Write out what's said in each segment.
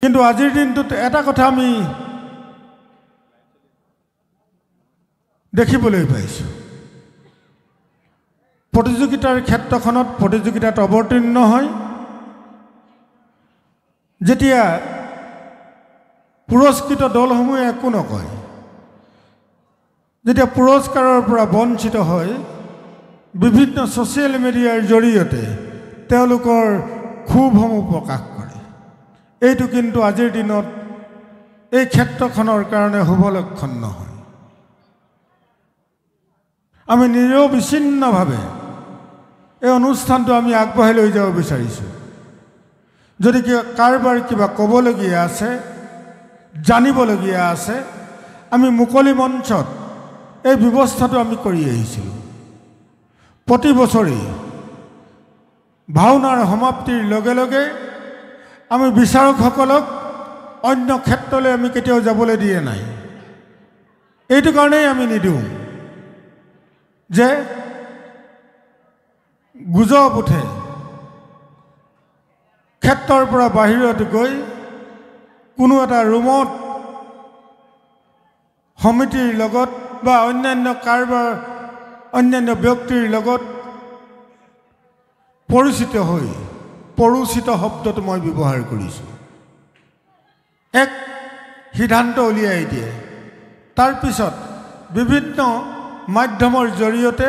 কিন্তু আজিৰ দিনটোত এটা কথা আমি দেখিবলৈ পাইছোঁ, প্ৰতিযোগিতাৰ ক্ষেত্ৰখনত প্ৰতিযোগিতাত অৱতীৰ্ণ হয় যেতিয়া পুৰস্কৃত দলসমূহে একো নকয়, যেতিয়া পুৰস্কাৰৰ পৰা বঞ্চিত হয়, বিভিন্ন ছ'চিয়েল মিডিয়াৰ জৰিয়তে তেওঁলোকৰ ক্ষোভসমূহ প্ৰকাশ কৰে। এইটো কিন্তু আজিৰ দিনত এই ক্ষেত্ৰখনৰ কাৰণে শুভ লক্ষণ নহয়। আমি নিৰবিচ্ছিন্নভাৱে এই অনুষ্ঠানটো আমি আগবঢ়াই লৈ যাব বিচাৰিছোঁ। যদি কাৰোবাৰ কিবা ক'বলগীয়া আছে, জানিবলগীয়া আছে, আমি মুকলি মঞ্চত এই ব্যৱস্থাটো আমি কৰি আহিছিলোঁ। প্ৰতি বছৰেই ভাওনাৰ সমাপ্তিৰ লগে লগে আমি বিচাৰকসকলক অন্য ক্ষেত্ৰলৈ আমি কেতিয়াও যাবলৈ দিয়া নাই। এইটো কাৰণেই আমি নিদিওঁ যে গুজব উঠে ক্ষেত্ৰৰ পৰা বাহিৰত গৈ কোনো এটা ৰুমত সমিতিৰ লগত বা অন্যান্য ব্যক্তিৰ লগত পৰিচিত হৈ, পৰিচিত শব্দটো মই ব্যৱহাৰ কৰিছোঁ, এক সিদ্ধান্ত উলিয়াই দিয়ে। তাৰপিছত বিভিন্ন মাধ্যমৰ জৰিয়তে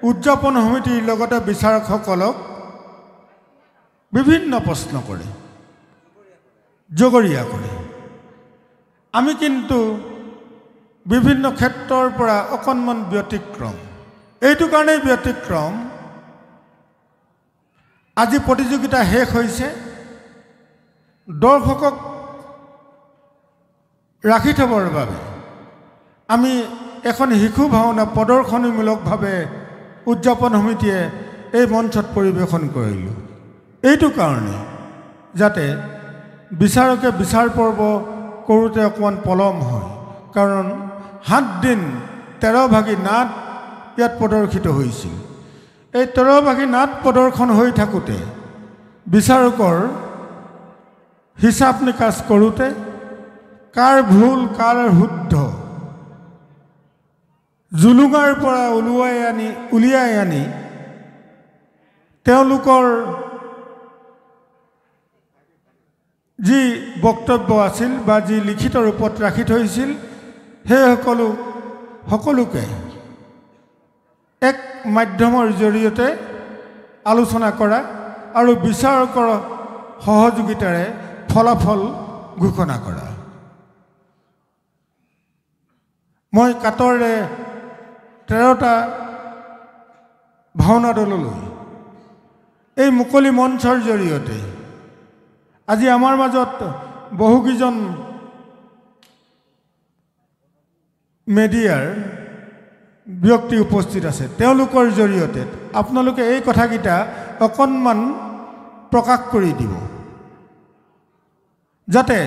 উদযাপন সমিতিৰ লগতে বিচাৰকসকলক বিভিন্ন প্ৰশ্ন কৰে, জগৰীয়া কৰে। আমি কিন্তু বিভিন্ন ক্ষেত্ৰৰ পৰা অকণমান ব্যতিক্ৰম। এইটো কাৰণেই ব্যতিক্ৰম, আজি প্ৰতিযোগিতা শেষ হৈছে, দৰ্শকক ৰাখি থবৰ বাবে আমি এখন শিশু ভাওনা প্ৰদৰ্শনীমূলকভাৱে উদযাপন সমিতিয়ে এই মঞ্চত পৰিৱেশন কৰিলোঁ। এইটো কাৰণে যাতে বিচাৰকে বিচাৰ পৰ্ব কৰোঁতে অকণমান পলম হয়, কাৰণ 7 দিন 13 ভাগী নাট ইয়াত প্ৰদৰ্শিত হৈছিল। এই 13 ভাগী নাট প্ৰদৰ্শন হৈ থাকোঁতে বিচাৰকৰ হিচাপ নিকাচ কৰোঁতে কাৰ ভুল কাৰ শুদ্ধ জুলুঙাৰ পৰা উলিয়াই আনি তেওঁলোকৰ যি বক্তব্য আছিল বা যি লিখিত ৰূপত ৰাখি থৈছিল, সেই সকলোকে এক মাধ্যমৰ জৰিয়তে আলোচনা কৰা আৰু বিচাৰকৰ সহযোগিতাৰে ফলাফল ঘোষণা কৰা। মই কাটৰে 13টা ভাওনা দললৈ এই মুকলি মঞ্চৰ জৰিয়তে আজি আমাৰ মাজত বহুকেইজন মিডিয়াৰ ব্যক্তি উপস্থিত আছে। তেওঁলোকৰ জৰিয়তে আপোনালোকে এই কথাকেইটা অকণমান প্ৰকাশ কৰি দিব, যাতে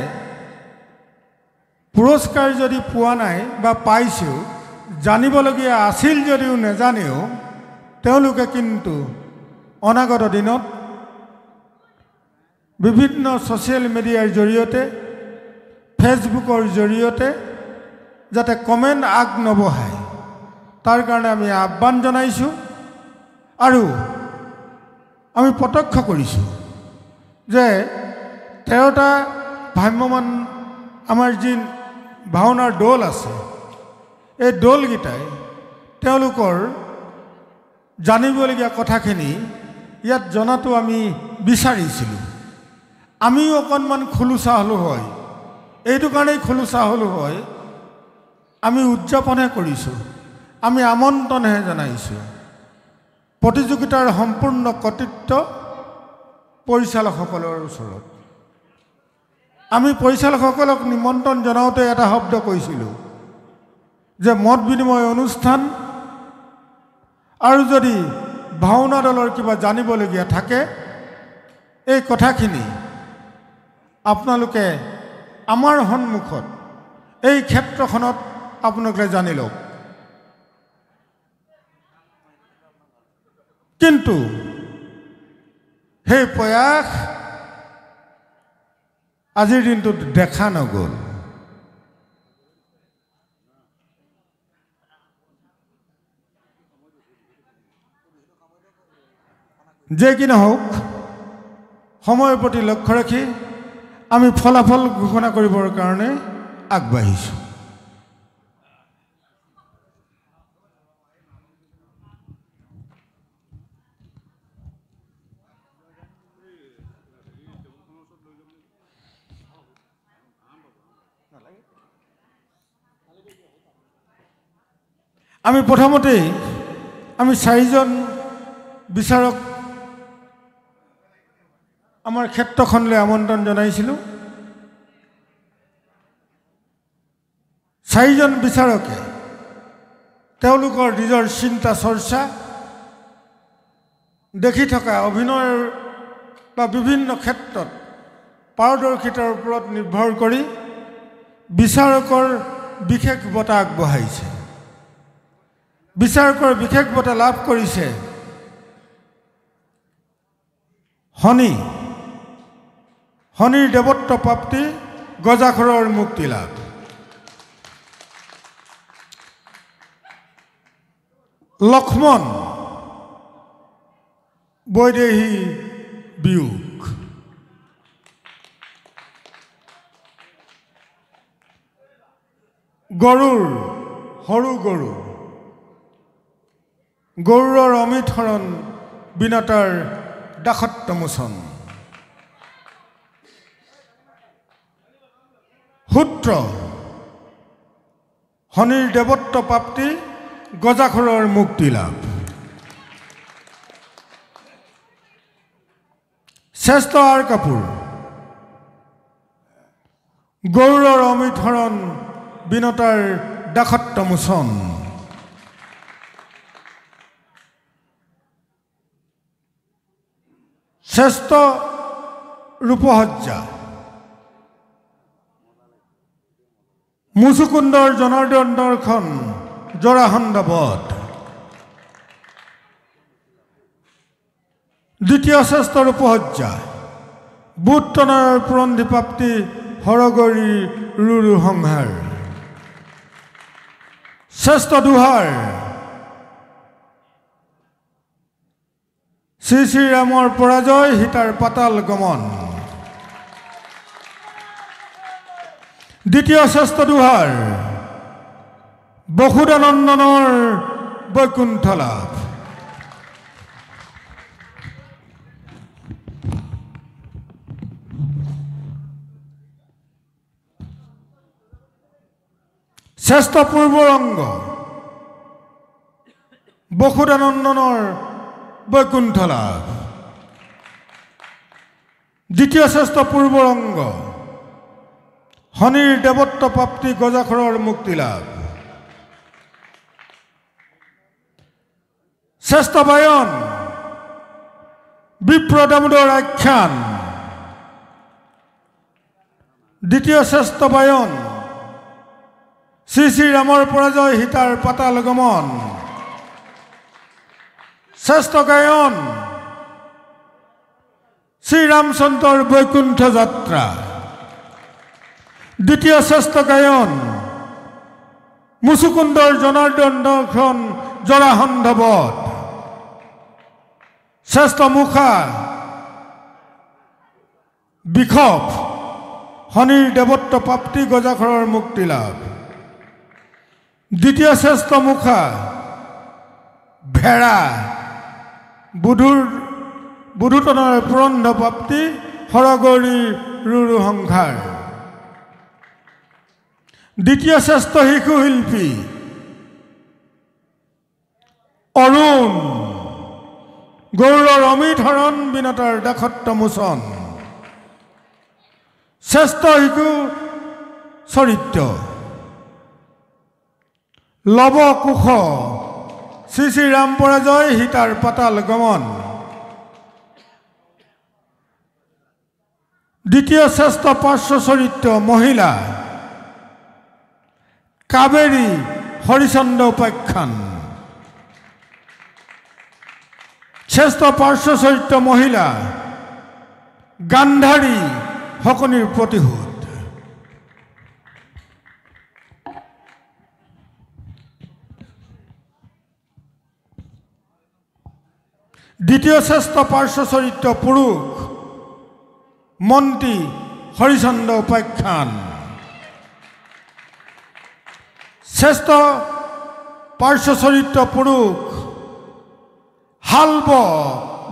পুৰস্কাৰ যদি পোৱা নাই বা পাইছেও, জানিবলগীয়া আছিল যদিও নেজানেও, তেওঁলোকে কিন্তু অনাগত দিনত বিভিন্ন ছ'চিয়েল মিডিয়াৰ জৰিয়তে, ফেচবুকৰ জৰিয়তে যাতে কমেণ্ট আগ নবঢ়ায়, তাৰ কাৰণে আমি আহ্বান জনাইছোঁ। আৰু আমি প্ৰত্যক্ষ কৰিছোঁ যে 13টা ভ্ৰাম্যমান আমাৰ যি ভাওনাৰ দল আছে, এই দলকেইটাই তেওঁলোকৰ জানিবলগীয়া কথাখিনি ইয়াত জনাটো আমি বিচাৰিছিলোঁ। আমিও অকণমান খোলোচা হ'লোঁ হয়। এইটো কাৰণেই খোলোচা হ'লোঁ হয়, আমি উদযাপনহে কৰিছোঁ, আমি আমন্ত্ৰণহে জনাইছোঁ। প্ৰতিযোগিতাৰ সম্পূৰ্ণ কৰ্তৃত্ব পৰিচালকসকলৰ ওচৰত। আমি পৰিচালকসকলক নিমন্ত্ৰণ জনাওঁতে এটা শব্দ কৈছিলোঁ যে মত বিনিময় অনুষ্ঠান আৰু যদি ভাওনা দলৰ কিবা জানিবলগীয়া থাকে, এই কথাখিনি আপোনালোকে আমাৰ সন্মুখত এই ক্ষেত্ৰখনত আপোনালোকে জানি লওক। কিন্তু সেই প্ৰয়াস আজিৰ দিনটোত দেখা নগ'ল। যে কি নহওক, সময়ৰ প্ৰতি লক্ষ্য ৰাখি আমি ফলাফল ঘোষণা কৰিবৰ কাৰণে আগবাঢ়িছোঁ। আমি প্ৰথমতেই আমি 4জন বিচাৰক আমাৰ ক্ষেত্ৰখনলৈ আমন্ত্ৰণ জনাইছিলোঁ। 4জন বিচাৰকে তেওঁলোকৰ নিজৰ চিন্তা চৰ্চা দেখি থকা অভিনয়ৰ বা বিভিন্ন ক্ষেত্ৰত পাৰদৰ্শিতাৰ ওপৰত নিৰ্ভৰ কৰি বিচাৰকৰ বিশেষ বঁটা আগবঢ়াইছে। বিচাৰকৰ বিশেষ বঁটা লাভ কৰিছে শনিৰ দেৱত্ব প্ৰাপ্তি, গজাখৰৰ মুক্তি লাভ। লক্ষ্মণ বৈদেহী বিয়োগ। গৰুৰ সৰু গৰুৰৰ অমিত হৰণ, বিনতাৰ দাসত্ব মোচন। সূত্ৰ শনিৰ দেৱত্ব প্ৰাপ্তি, গজাখৰৰ মুক্তি লাভ। শ্ৰেষ্ঠ আৰ কাপোৰ গৰুৰৰ অমিত হৰণ, বিনতাৰ দাসত্ব মোচন। শ্ৰেষ্ঠ ৰূপসজ্জা মুচুকুন্দৰ জনাৰ্দন দৰ্শন, জৰাসন্ধ বধ। দ্বিতীয় শ্ৰেষ্ঠ ৰূপসজ্জা বুধতনয়ৰ পুৰন্ধি প্ৰাপ্তি, হৰগৌৰী ৰুৰু সংহাৰ। শ্ৰেষ্ঠ দুহাৰ শ্ৰী শ্ৰীৰামৰ পৰাজয়, সীতাৰ পাতাল গমন। দ্বিতীয় শ্ৰেষ্ঠ দুহাৰ বসুদানন্দনৰ বৈকুণ্ঠ লাভ। শ্ৰেষ্ঠ পূৰ্বৰংগ বসুদানন্দনৰ বৈকুণ্ঠ লাভ। দ্বিতীয় শ্ৰেষ্ঠ পূৰ্বৰংগ শনিৰ দেৱত্ব প্ৰাপ্তি, গজাখৰৰ মুক্তি লাভ। শ্ৰেষ্ঠ বায়ন বিপ্ৰ দামোদৰ আখ্যান। দ্বিতীয় শ্ৰেষ্ঠ বায়ন শ্ৰী শ্ৰীৰামৰ পৰাজয়, সীতাৰ পাতাল গমন। শ্ৰেষ্ঠ গায়ন শ্ৰীৰামচন্দ্ৰৰ বৈকুণ্ঠ যাত্ৰা। দ্বিতীয় শ্ৰেষ্ঠ গায়ন মুচুকুন্দৰ জনাৰ্দন দৰ্শন, জৰাসন্ধ বধ। শ্ৰেষ্ঠ মুখা বিষৱ শনিৰ দেৱত্ব প্ৰাপ্তি, গজাখৰৰ মুক্তি লাভ। দ্বিতীয় শ্ৰেষ্ঠ মুখা ভেড়া বুধুতনৰ পুৰন্ধ প্ৰাপ্তি, হৰগৌৰী ৰুৰু সংহাৰ। দ্বিতীয় শ্ৰেষ্ঠ শিশু শিল্পী অৰুণ, গৌৰৰ অমিত হৰণ, বিনতাৰ দাসত্ব মোচন। শ্ৰেষ্ঠ শিশু চৰিত্ৰ লৱ কুশ, শ্ৰী শ্ৰীৰাম পৰাজয়, সীতাৰ পাতাল গমন। দ্বিতীয় শ্ৰেষ্ঠ পাৰ্শ্ব চৰিত্ৰ মহিলা কাবেৰী, হৰিচন্দ্ৰ উপাখ্যান। শ্ৰেষ্ঠ পাৰ্শ্ব চৰিত্ৰ মহিলা গান্ধাৰী, শকনিৰ প্ৰতিশোধ। দ্বিতীয় শ্ৰেষ্ঠ পাৰ্শ্ব চৰিত্ৰ পুৰুষ মন্ত্ৰী হৰিচন্দ্ৰ উপাখ্যান। শ্ৰেষ্ঠ পাৰ্শ্ব চৰিত্ৰ পুৰুষ হালব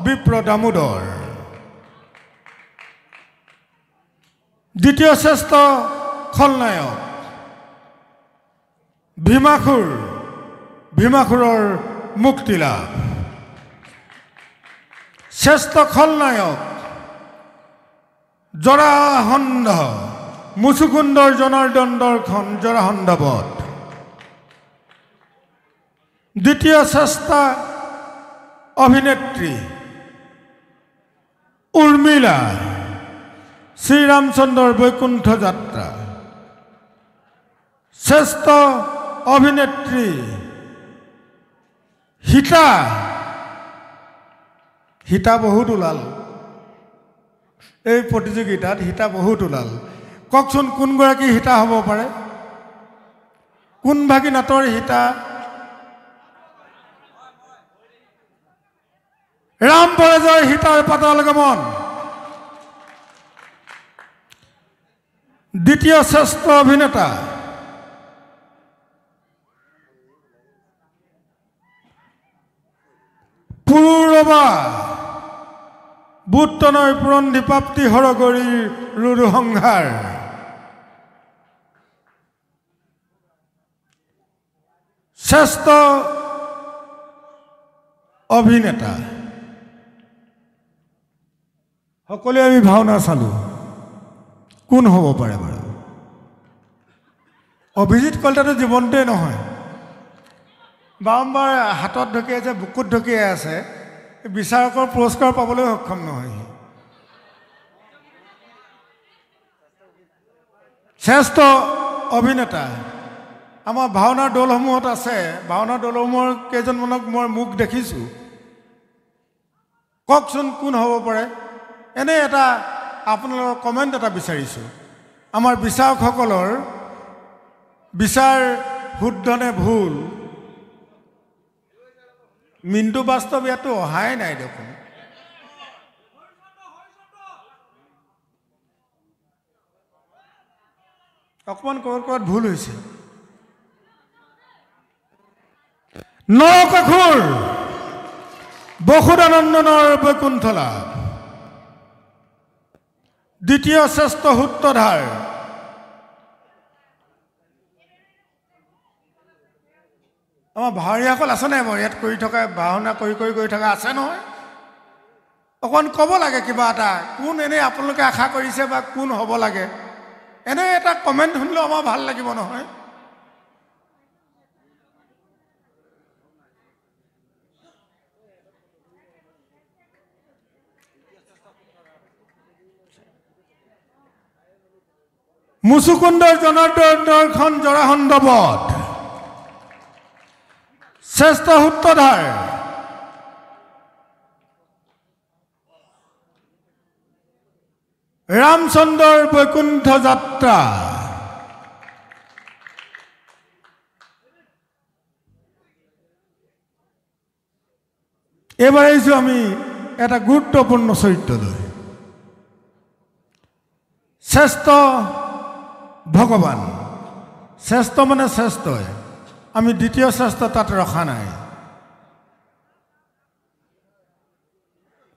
বিপ্ৰ দামোদৰ। দ্বিতীয় শ্ৰেষ্ঠ খলনায়ক ভীমাসুৰৰ মুক্তিলাভ। শ্ৰেষ্ঠ খলনায়ক জৰাসন্ধ মুচুকুন্দৰ জনাৰ্দন দৰ্শন জৰাসন্ধ বধ। দ্বিতীয় শ্ৰেষ্ঠ অভিনেত্ৰী উৰ্মিলা শ্ৰীৰামচন্দ্ৰৰ বৈকুণ্ঠ যাত্ৰা। শ্ৰেষ্ঠ অভিনেত্ৰী সীতা বহুত ওলাল এই প্ৰতিযোগিতাত, সীতা বহুত ওলাল। কওকচোন কোনগৰাকী সীতা হ'ব পাৰে? কোন ভাগী নাটৰ সীতা? ৰাম পৰেজৰ সীতাৰ পাতাল গমন। দ্বিতীয় শ্ৰেষ্ঠ অভিনেতা পুৰুৰবা বুত্তনৈ পুৰন্ধি প্ৰাপ্তি হৰগৰীৰ ৰুৰু সংহাৰ। শ্ৰেষ্ঠ অভিনেতা সকলোৱে আমি ভাওনা চালোঁ। কোন হ'ব পাৰে বাৰু? অভিজিৎ কলিতাটো জীৱনটোৱে নহয়, বাৰম্বাৰ হাতত ঢকিয়াই আছে, বুকুত ঢকিয়াই আছে, বিচাৰকৰ পুৰস্কাৰ পাবলৈ সক্ষম নহয়। শ্ৰেষ্ঠ অভিনেতা আমাৰ ভাওনাৰ দলসমূহত আছে। ভাওনাৰ দলসমূহৰ কেইজনমানক মই মুখ দেখিছোঁ। কওকচোন কোন হ'ব পাৰে? এনে এটা আপোনালোকৰ কমেণ্ট এটা বিচাৰিছোঁ। আমাৰ বিচাৰকসকলৰ বিচাৰ শুদ্ধ নে ভুল? মিণ্টু বাস্তৱ ইয়াতো অহাই নাই দেখোন। অকণমান ক'ৰবাত ভুল হৈছে। নৰকাসুৰ বসুদানন্দনৰ বৈকুণ্ঠ লাভ। দ্বিতীয় শ্ৰেষ্ঠ সূত্ৰধাৰ আমাৰ ভাৱৰীয়াসকল আছে নাই বাৰু ইয়াত কৰি থকা? ভাওনা কৰি গৈ থকা আছে নহয়? অকণ ক'ব লাগে কিবা এটা। কোন এনেই আপোনালোকে আশা কৰিছে বা কোন হ'ব লাগে? এনে এটা কমেণ্ট শুনিলেও আমাৰ ভাল লাগিব নহয়? মুচুকুন্দৰ জনাৰ্দন দৰ্শন জৰাসন্ধ বধ। শ্ৰেষ্ঠ সূত্ৰধাৰ ৰামচন্দ্ৰৰ বৈকুণ্ঠ যাত্ৰা। এইবাৰ আহিছোঁ আমি এটা গুৰুত্বপূৰ্ণ চৰিত্ৰলৈ। শ্ৰেষ্ঠ ভগৱান। শ্ৰেষ্ঠ মানে শ্ৰেষ্ঠই, আমি দ্বিতীয় শ্ৰেষ্ঠ তাত ৰখা নাই।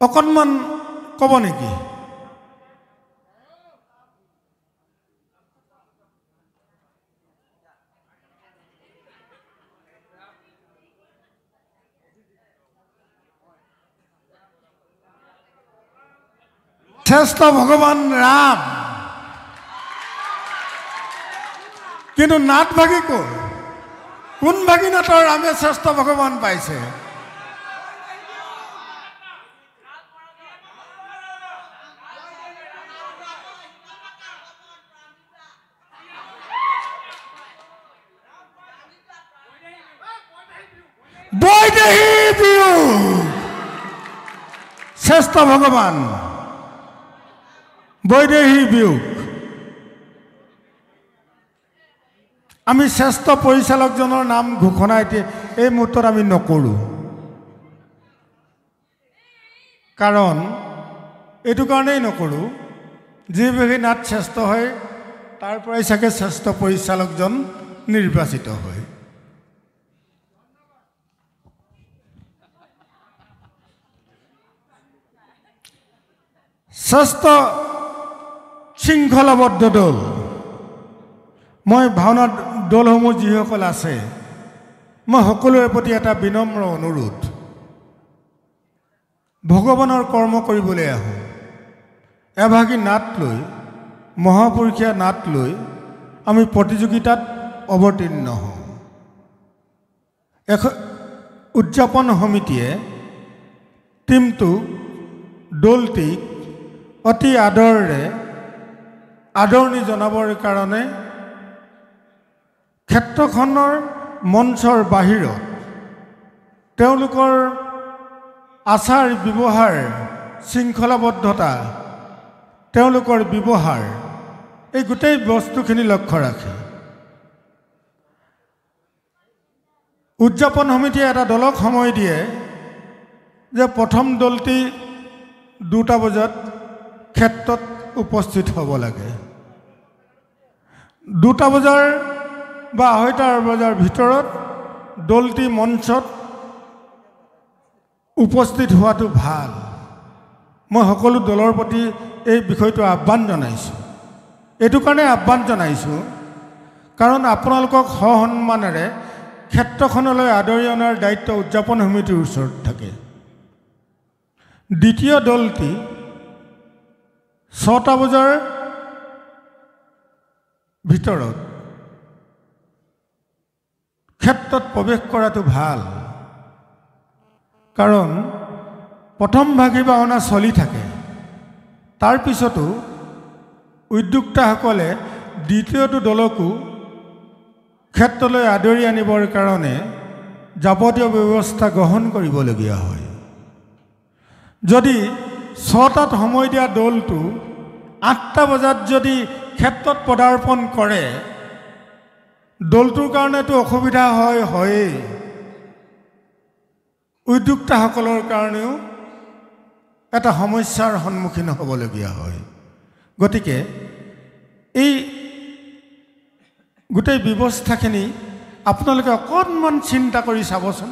অকণমান ক'ব নেকি? শ্ৰেষ্ঠ ভগৱান ৰাম, কিন্তু নাট ভাগি ক'ৰ? কোন ভাগি নাটৰ ৰামে শ্ৰেষ্ঠ ভগৱান পাইছে? বৈদেহী বিয়োগ শ্ৰেষ্ঠ ভগৱান বৈদেহী বিয়োগ আমি শ্ৰেষ্ঠ পৰিচালকজনৰ নাম ঘোষণা এতিয়া এই মুহূৰ্তত আমি নকৰোঁ কাৰণ এইটো কাৰণেই নকৰোঁ যিভাগে নাট শ্ৰেষ্ঠ হয় তাৰ পৰাই চাগে শ্ৰেষ্ঠ পৰিচালকজন নিৰ্বাচিত হয় শ্ৰেষ্ঠ শৃংখলাবদ্ধ দল মই ভাওনা দলসমূহ যিসকল আছে মই সকলোৰে প্ৰতি এটা বিনম্ৰ অনুৰোধ ভগৱানৰ কৰ্ম কৰিবলৈ আহোঁ এভাগী নাট লৈ মহাপুৰুষীয়া নাট লৈ আমি প্ৰতিযোগিতাত অৱতীৰ্ণ হওঁ উদযাপন সমিতিয়ে টিমটো দলটিক অতি আদৰেৰে আদৰণি জনাবৰ কাৰণে ক্ষেত্ৰখনৰ মঞ্চৰ বাহিৰত তেওঁলোকৰ আচাৰ ব্যৱহাৰ শৃংখলাবদ্ধতা তেওঁলোকৰ ব্যৱহাৰ এই গোটেই বস্তুখিনি লক্ষ্য ৰাখে উদযাপন সমিতিয়ে এটা দলক সময় দিয়ে যে প্ৰথম দলটি 2টা বজাত ক্ষেত্ৰত উপস্থিত হ'ব লাগে 2টা বজাৰ বা 2:30 বজাৰ ভিতৰত দলটি মঞ্চত উপস্থিত হোৱাটো ভাল মই সকলো দলৰ প্ৰতি এই বিষয়টো আহ্বান জনাইছোঁ এইটো কাৰণে আহ্বান জনাইছোঁ কাৰণ আপোনালোকক সন্মানেৰে ক্ষেত্ৰখনলৈ আদৰি অনাৰ দায়িত্ব উদযাপন সমিতিৰ ওচৰত থাকে দ্বিতীয় দলটি 6টা বজাৰ ভিতৰত ক্ষেত্ৰত প্ৰৱেশ কৰাটো ভাল কাৰণ প্ৰথম ভাগী ভাওনা চলি থাকে তাৰ পিছতো উদ্যোক্তাসকলে দ্বিতীয়টো দলকো ক্ষেত্ৰলৈ আদৰি আনিবৰ কাৰণে যাৱতীয় ব্যৱস্থা গ্ৰহণ কৰিবলগীয়া হয় যদি 6টাত সময় দিয়া দলটো 8টা বজাত যদি ক্ষেত্ৰত পদাৰ্পণ কৰে দলটোৰ কাৰণেতো অসুবিধা হয়েই উদ্যোক্তাসকলৰ কাৰণেও এটা সমস্যাৰ সন্মুখীন হ'বলগীয়া হয় গতিকে এই গোটেই ব্যৱস্থাখিনি আপোনালোকে অকণমান চিন্তা কৰি চাবচোন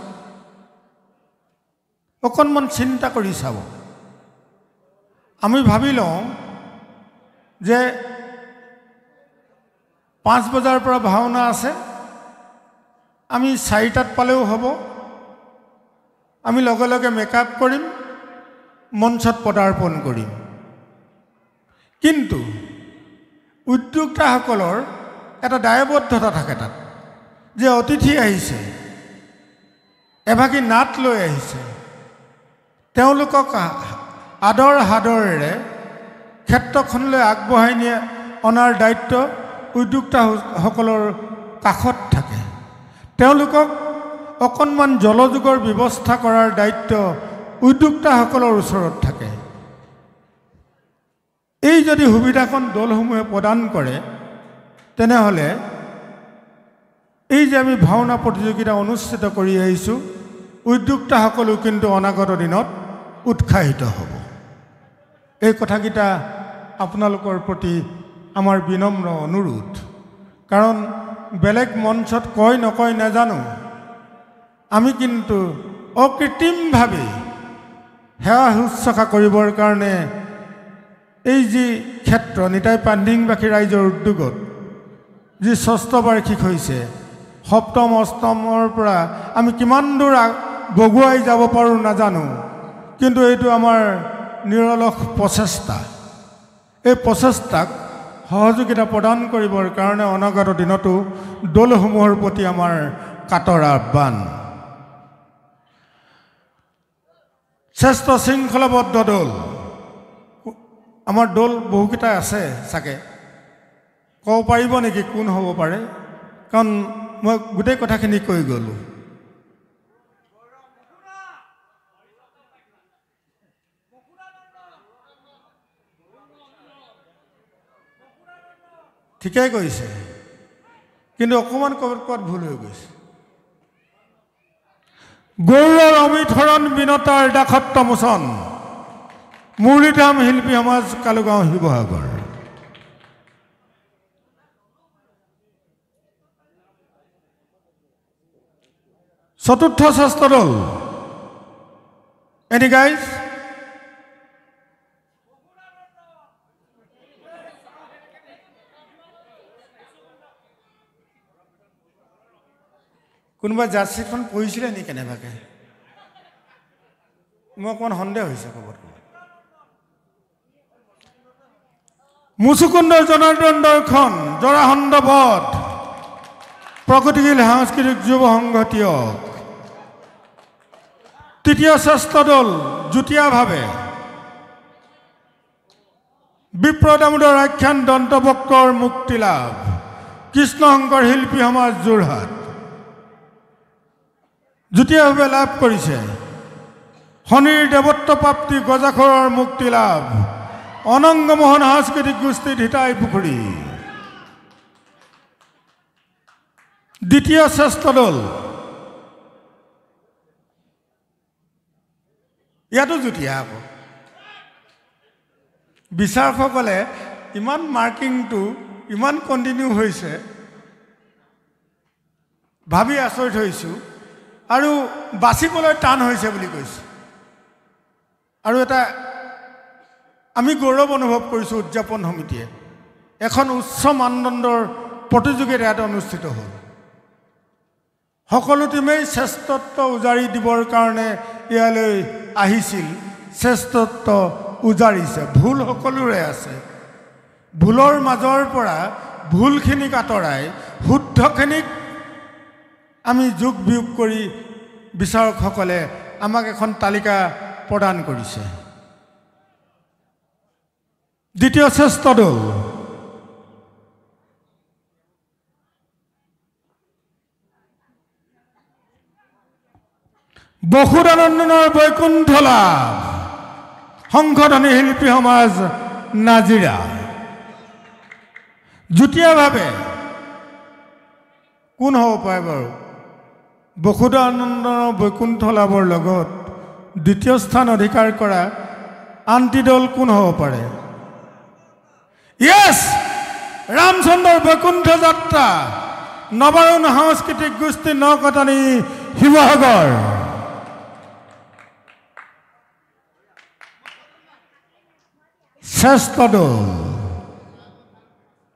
অকণমান চিন্তা কৰি চাব আমি ভাবি লওঁ যে 5 বজাৰ পৰা ভাওনা আছে আমি 4টাত পালেও হ'ব আমি লগে লগে মেকআপ কৰিম মঞ্চত পদাৰ্পণ কৰিম কিন্তু উদ্যোক্তাসকলৰ এটা দায়বদ্ধতা থাকে তাত যে অতিথি আহিছে এভাগী নাট লৈ আহিছে তেওঁলোকক আদৰ সাদৰেৰে ক্ষেত্ৰখনলৈ আগবঢ়াই নিয়ে অনাৰ দায়িত্ব উদ্যোক্তাসকলৰ কাষত থাকে তেওঁলোকক অকণমান জলযোগৰ ব্যৱস্থা কৰাৰ দায়িত্ব উদ্যোক্তাসকলৰ ওচৰত থাকে এই যদি সুবিধাখন দলসমূহে প্ৰদান কৰে তেনেহ'লে এই যে আমি ভাওনা প্ৰতিযোগিতা অনুষ্ঠিত কৰি আহিছোঁ উদ্যোক্তাসকলো কিন্তু অনাগত দিনত উৎসাহিত হ'ব এই কথাকেইটা আপোনালোকৰ প্ৰতি আমাৰ বিনম্ৰ অনুৰোধ কাৰণ বেলেগ মঞ্চত কয় নকয় নাজানো আমি কিন্তু অকৃত্ৰিমভাৱে সেৱা শুশ্ৰূষা কৰিবৰ কাৰণে এই যি ক্ষেত্ৰ নিতাই পাণ্ডিংবাসী ৰাইজৰ উদ্যোগত যি 6ষ্ঠ বাৰ্ষিক হৈছে 7ম 8মৰ পৰা আমি কিমান দূৰ বগুৱাই যাব পাৰোঁ নাজানো কিন্তু এইটো আমাৰ নিৰলস প্ৰচেষ্টা এই প্ৰচেষ্টাক সহযোগিতা প্ৰদান কৰিবৰ কাৰণে অনাগত দিনতো দলসমূহৰ প্ৰতি আমাৰ কাটৰ আহ্বান শ্ৰেষ্ঠ শৃংখলাবদ্ধ দল আমাৰ দল বহুকেইটা আছে চাগে ক'ব পাৰিব নেকি কোন হ'ব পাৰে কাৰণ মই গোটেই কথাখিনি কৈ গ'লোঁ ঠিকেই কৈছে, কিন্তু অকণমান ক'ৰবাত ভুল হৈ গৈছে। গৌৰৰ অমিত হৰণ বিনতাৰ দাসত্ব মোচন, মুৰলীধাম শিল্পী সমাজ, কালুগাঁও, শিৱসাগৰ। চতুৰ্থ শ্ৰেষ্ঠ দল, এনি গাইজ? কোনোবা জাৰ্চিখন পঢ়িছিলে নেকি কেনেবাকৈ? মোৰ অকণমান সন্দেহ হৈছে ক'ৰবাত। মুচুকুন্দৰ জনাৰ্দন দৰ্শন, জৰাসন্ধ বধ, প্ৰগতিশীল সাংস্কৃতিক যুৱ সংঘতীয়ক। তৃতীয় শ্ৰেষ্ঠ দল, যুটীয়াভাৱে বিপ্ৰ দামোদৰ আখ্যান দন্তবক্ৰৰ মুক্তি লাভ, কৃষ্ণ শংকৰ শিল্পী সমাজ, যোৰহাট। যুটীয়াভাৱে লাভ কৰিছে শনিৰ দেৱত্ব প্ৰাপ্তি, গজাখৰৰ মুক্তি লাভ, অনংগমোহন সাংস্কৃতিক গোষ্ঠী, ধিতাই পুখুৰী। দ্বিতীয় শ্ৰেষ্ঠ দল, ইয়াতো যুটীয়া আকৌ। বিচাৰকসকলে ইমান মাৰ্কিংটো ইমান কণ্টিনিউ হৈছে, ভাবি আচৰিত হৈছোঁ, আৰু বাচিবলৈ টান হৈছে বুলি কৈছোঁ। আৰু এটা আমি গৌৰৱ অনুভৱ কৰিছোঁ, উদযাপন সমিতিয়ে এখন উচ্চ মানদণ্ডৰ প্ৰতিযোগিতা ইয়াত অনুষ্ঠিত হ'ল। সকলো টিমেই শ্ৰেষ্ঠত্ব উজাৰি দিবৰ কাৰণে ইয়ালৈ আহিছিল, শ্ৰেষ্ঠত্ব উজাৰিছে। ভুল সকলোৰে আছে, ভুলৰ মাজৰ পৰা ভুলখিনিক আঁতৰাই শুদ্ধখিনিক আমি যোগ বিয়োগ কৰি বিচাৰকসকলে আমাক এখন তালিকা প্ৰদান কৰিছে। দ্বিতীয় শ্ৰেষ্ঠ দল, বসুদানন্দনৰ বৈকুণ্ঠ লাভ, সংশোধনী শিল্পী সমাজ, নাজিৰা। যুটীয়াভাৱে কোন হ'ব পাৰে বাৰু? বসুদানন্দনৰ বৈকুণ্ঠ লাভৰ লগত দ্বিতীয় স্থান অধিকাৰ কৰা আনটি দল কোন হ'ব পাৰে? য়েছ, ৰামচন্দ্ৰৰ বৈকুণ্ঠ যাত্ৰা, নৱাৰুণ সাংস্কৃতিক গোষ্ঠী, নকটানী, শিৱসাগৰ। শ্ৰেষ্ঠ দল,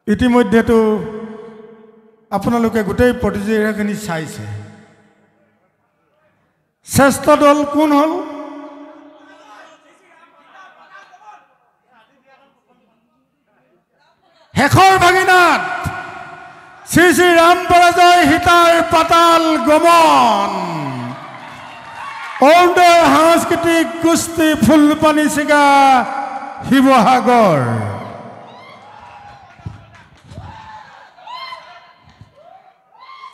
ইতিমধ্যেতো আপোনালোকে গোটেই প্ৰতিযোগিতাখিনি চাইছে। শ্ৰেষ্ঠ দল কোন হ'ল? শেখৰ ভাগিনাথ, শ্ৰী শ্ৰী ৰাম পৰাজয়, সীতাৰ পাতাল গমন, অৰুণোদয় সাংস্কৃতিক গোষ্ঠী, ফুলপানী চিগা, শিৱসাগৰ।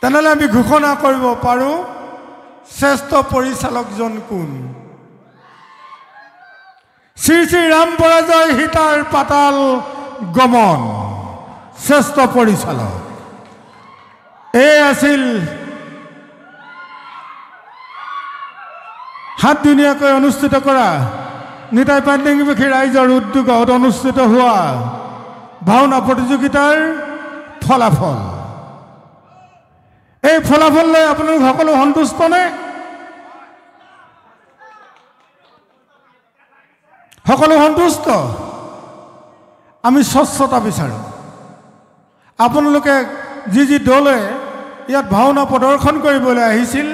তেনেহ'লে আমি ঘোষণা কৰিব পাৰোঁ শ্ৰেষ্ঠ পৰিচালকজন কোন? শ্ৰী শ্ৰী ৰাম পৰাজয়, সীতাৰ পাতাল গমন, শ্ৰেষ্ঠ পৰিচালক। এই আছিল 7 দিনীয়াকৈ অনুষ্ঠিত কৰা নিতাই পাণ্ডেংবাসী ৰাইজৰ উদ্যোগত অনুষ্ঠিত হোৱা ভাওনা প্ৰতিযোগিতাৰ ফলাফল। এই ফলাফল লৈ আপোনালোক সকলো সন্তুষ্ট নে? সকলো সন্তুষ্ট? আমি স্বচ্ছতা বিচাৰোঁ। আপোনালোকে যি যি দলে ইয়াত ভাওনা প্ৰদৰ্শন কৰিবলৈ আহিছিল,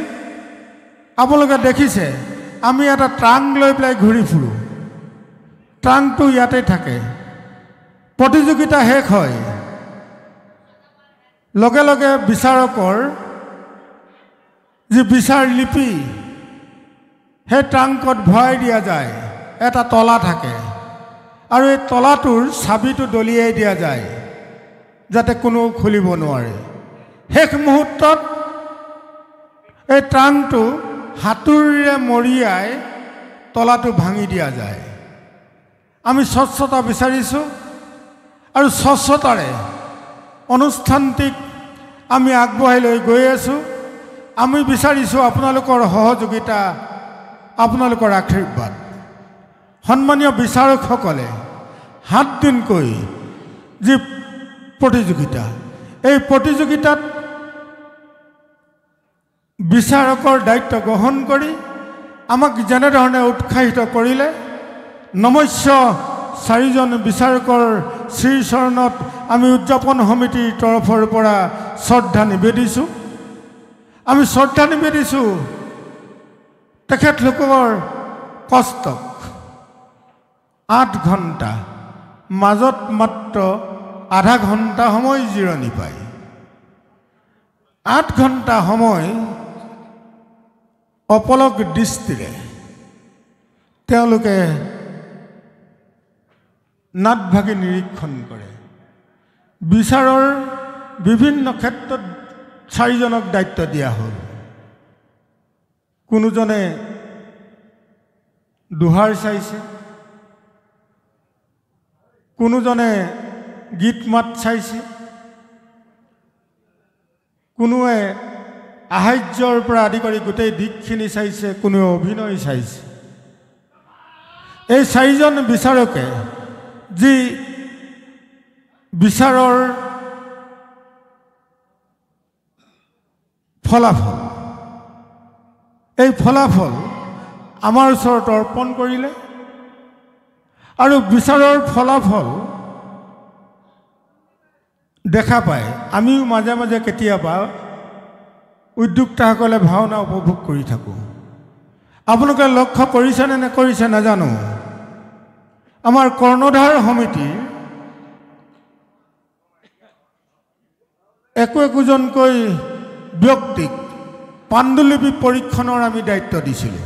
আপোনালোকে দেখিছে আমি এটা ট্ৰাংক লৈ পেলাই ঘূৰি ফুৰোঁ। ট্ৰাংকটো ইয়াতে থাকে। প্ৰতিযোগিতা শেষ হয়, লগে লগে বিচাৰকৰ যি বিচাৰ লিপি সেই ট্ৰাংকত ভৰাই দিয়া যায়। এটা তলা থাকে আৰু এই তলাটোৰ চাবিটো দলিয়াই দিয়া যায় যাতে কোনো খুলিব নোৱাৰে। শেষ মুহূৰ্তত এই ট্ৰাংকটো হাতুৰিৰে মৰিয়াই তলাটো ভাঙি দিয়া যায়। আমি স্বচ্ছতা বিচাৰিছোঁ আৰু স্বচ্ছতাৰে অনুষ্ঠানটিক আমি আগবঢ়াই লৈ গৈ আছোঁ। আমি বিচাৰিছোঁ আপোনালোকৰ সহযোগিতা, আপোনালোকৰ আশীৰ্বাদ। সন্মানীয় বিচাৰকসকলে 7 দিনকৈ যি প্ৰতিযোগিতা, এই প্ৰতিযোগিতাত বিচাৰকৰ দায়িত্ব গ্ৰহণ কৰি আমাক যেনেধৰণে উৎসাহিত কৰিলে, নমস্য 4জন বিচাৰকৰ শ্ৰীচৰণত আমি উদযাপন সমিতিৰ তৰফৰ পৰা শ্ৰদ্ধা নিবেদিছোঁ। আমি শ্ৰদ্ধা নিবেদিছোঁ তেখেতলোকৰ কষ্টক। 8 ঘণ্টা, মাজত মাত্ৰ আধা ঘণ্টা সময় জিৰণি পায়। 8 ঘণ্টা সময় অপলক দৃষ্টিৰে তেওঁলোকে নাটভাগি নিৰীক্ষণ কৰে। বিচাৰৰ বিভিন্ন ক্ষেত্ৰত 4জনক দায়িত্ব দিয়া হ'ল। কোনোজনে দোহাৰ চাইছে, কোনোজনে গীত মাত চাইছে, কোনোৱে আহাৰ্যৰ পৰা আদি কৰি গোটেই দিশখিনি চাইছে, কোনোৱে অভিনয় চাইছে। এই 4জন বিচাৰকে যি বিচাৰৰ ফলাফল, এই ফলাফল আমাৰ ওচৰত অৰ্পণ কৰিলে আৰু বিচাৰৰ ফলাফল দেখা পায় আমিও মাজে মাজে কেতিয়াবা উদ্যোক্তাসকলে ভাওনা উপভোগ কৰি থাকোঁ। আপোনালোকে লক্ষ্য কৰিছেনে নকৰিছে নাজানো, আমাৰ কৰ্ণধাৰ সমিতিৰ একোজনকৈ ব্যক্তিক পাণ্ডুলিপি পৰীক্ষণৰ আমি দায়িত্ব দিছিলোঁ।